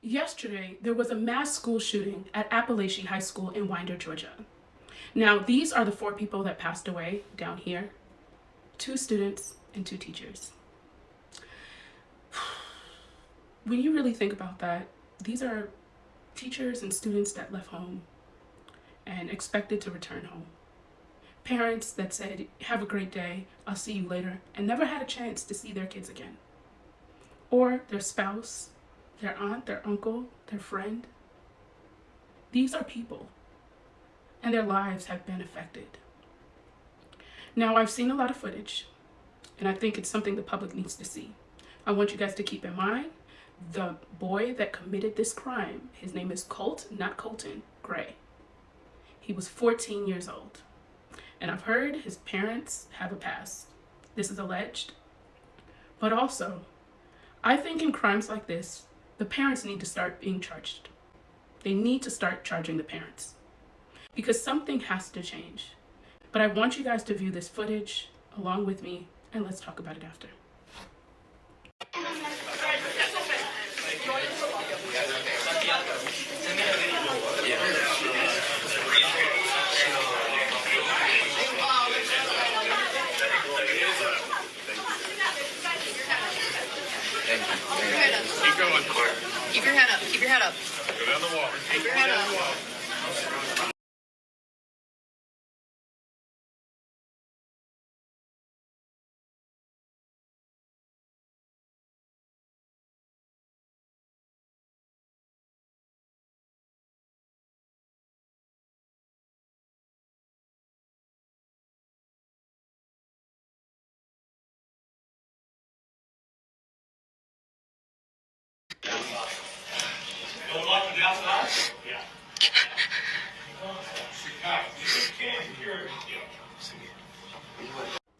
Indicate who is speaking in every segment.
Speaker 1: Yesterday, there was a mass school shooting at Apalachee High School in Winder, Georgia. Now, these are the 4 people that passed away down here. 2 students and 2 teachers. When you really think about that, these are teachers and students that left home and expected to return home. Parents that said, have a great day, I'll see you later, and never had a chance to see their kids again. Or their spouse, their aunt, their uncle, their friend. These are people, and their lives have been affected. Now, I've seen a lot of footage, and I think it's something the public needs to see. I want you guys to keep in mind the boy that committed this crime. His name is Colt, not Colton, Gray. He was 14 years old, and I've heard his parents have a past. This is alleged. But also, I think in crimes like this, the parents need to start being charged. They need to start charging the parents because something has to change. But I want you guys to view this footage along with me, and let's talk about it after.
Speaker 2: Keep going. Keep your head up. Keep your head up.
Speaker 3: Go down the wall.
Speaker 2: Keep your head up.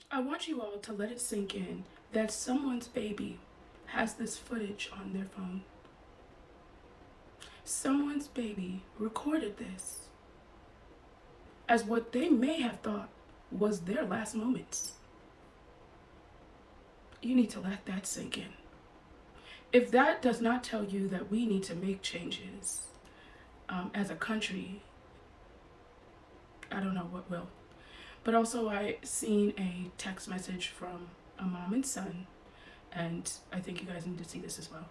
Speaker 1: I want you all to let it sink in that someone's baby has this footage on their phone. Someone's baby recorded this as what they may have thought was their last moments. You need to let that sink in. If that does not tell you that we need to make changes as a country, I don't know what will. But also I seen a text message from a mom and son, and I think you guys need to see this as well.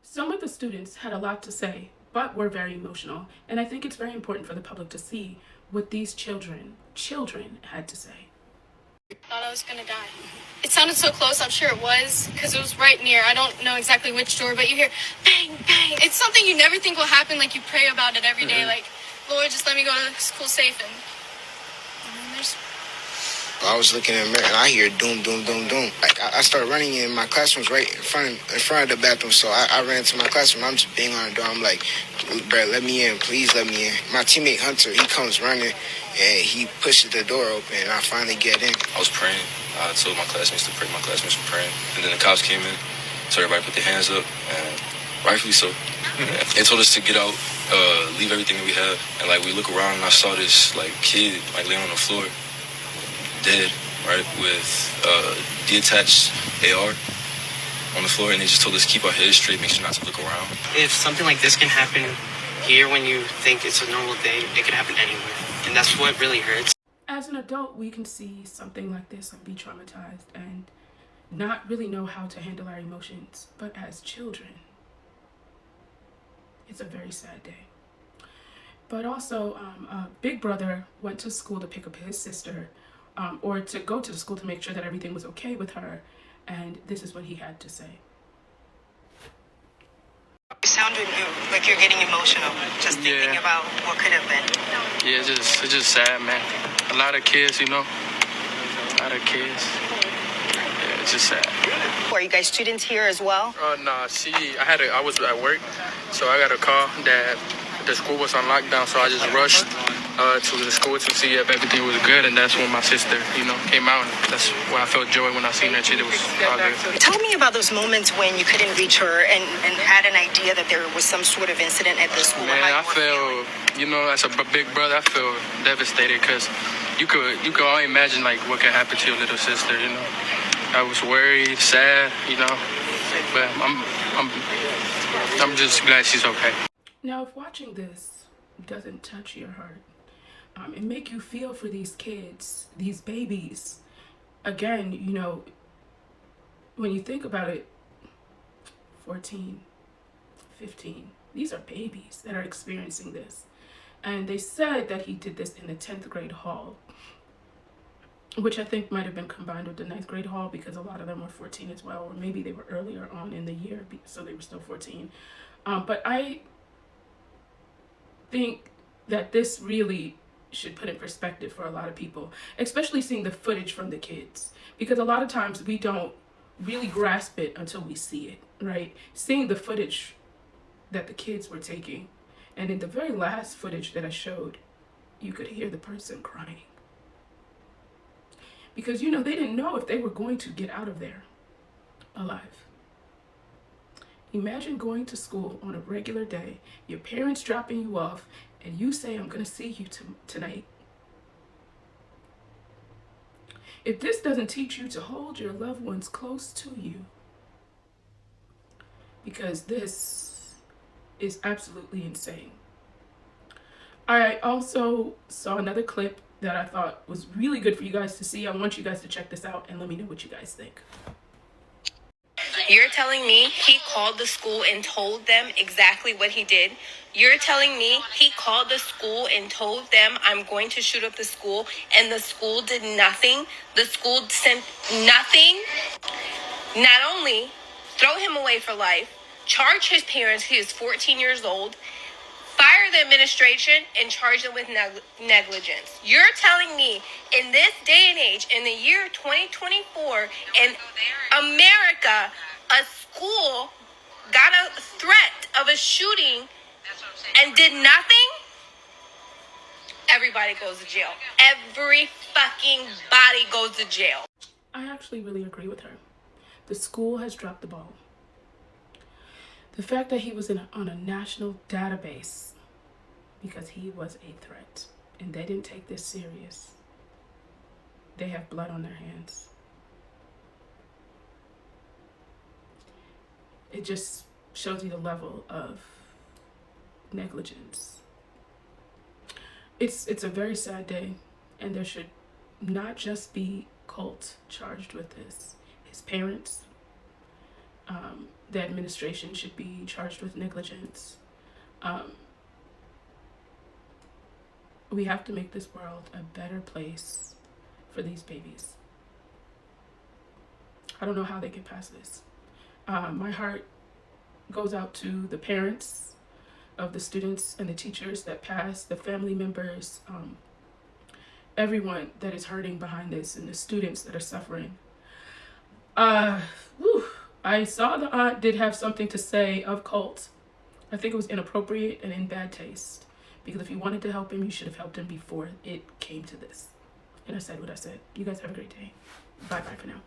Speaker 1: Some of the students had a lot to say, but were very emotional, and I think it's very important for the public to see what these children had to say.
Speaker 4: Thought I was gonna die. It sounded so close, I'm sure it was, because it was right near. I don't know exactly which door, but you hear bang, bang. It's something you never think will happen, like you pray about it every day, like, Lord, just let me go to school safe, and then there's...
Speaker 5: I was looking in the mirror and I hear doom, doom, doom, doom. Like I started running in my classroom's right in front of the bathroom. So I ran to my classroom. I'm just banging on the door. I'm like, bro, let me in. Please let me in. My teammate Hunter, he comes running and he pushes the door open and I finally get in.
Speaker 6: I was praying. I told my classmates to pray. My classmates were praying. And then the cops came in. So everybody put their hands up, and rightfully so. They told us to get out, leave everything that we have. And like we look around and I saw this like kid like laying on the floor, dead, right, with detached AR on the floor, and they just told us to keep our heads straight, make sure not to look around.
Speaker 7: If something like this can happen here when you think it's a normal day, it can happen anywhere, and that's what really hurts.
Speaker 1: As an adult, we can see something like this and be traumatized and not really know how to handle our emotions, but as children, it's a very sad day. But also, Big Brother went to school to pick up his sister, or to go to the school to make sure that everything was okay with her, and this is what he had to say.
Speaker 2: You sound like you're getting emotional, just thinking about what could have been.
Speaker 8: Yeah, it's just sad, man. A lot of kids, you know, a lot of kids. Yeah, it's just sad.
Speaker 2: Are you guys students here as well?
Speaker 8: Nah, see, I was at work, so I got a call that the school was on lockdown, so I just rushed to the school to see if everything was good, and that's when my sister, came out. And that's when I felt joy when I seen that shit. It was all good.
Speaker 2: Tell me about those moments when you couldn't reach her and had an idea that there was some sort of incident at the school.
Speaker 8: Man,
Speaker 2: How
Speaker 8: I feel, as a big brother, I feel devastated because you could only imagine like what could happen to your little sister. I was worried, sad, but I'm just glad she's okay.
Speaker 1: Now, if watching this doesn't touch your heart and make you feel for these kids, these babies, again, when you think about it, 14, 15, these are babies that are experiencing this. And they said that he did this in the 10th grade hall, which I think might have been combined with the 9th grade hall because a lot of them were 14 as well, or maybe they were earlier on in the year, so they were still 14. But I think that this really should put in perspective for a lot of people, especially seeing the footage from the kids, because a lot of times we don't really grasp it until we see it, right? Seeing the footage that the kids were taking, and in the very last footage that I showed, you could hear the person crying. Because, they didn't know if they were going to get out of there alive. Imagine going to school on a regular day, your parents dropping you off, and you say, I'm going to see you tonight. If this doesn't teach you to hold your loved ones close to you, because this is absolutely insane. I also saw another clip that I thought was really good for you guys to see. I want you guys to check this out and let me know what you guys think.
Speaker 3: You're telling me he called the school and told them exactly what he did? You're telling me he called the school and told them I'm going to shoot up the school and the school did nothing? The school sent nothing? Not only throw him away for life, charge his parents, he is 14 years old, fire the administration, and charge them with negligence. You're telling me in this day and age, in the year 2024, in America, a school got a threat of a shooting and did nothing? Everybody goes to jail. Every fucking body goes to jail.
Speaker 1: I actually really agree with her. The school has dropped the ball. The fact that he was on a national database because he was a threat and they didn't take this serious. They have blood on their hands. It just shows you the level of negligence. It's a very sad day, and there should not just be Colt charged with this. His parents, the administration should be charged with negligence. We have to make this world a better place for these babies. I don't know how they get past this. My heart goes out to the parents of the students and the teachers that passed, the family members, everyone that is hurting behind this, and the students that are suffering. I saw the aunt did have something to say of Colt. I think it was inappropriate and in bad taste, because if you wanted to help him, you should have helped him before it came to this. And I said what I said. You guys have a great day. Bye-bye for now.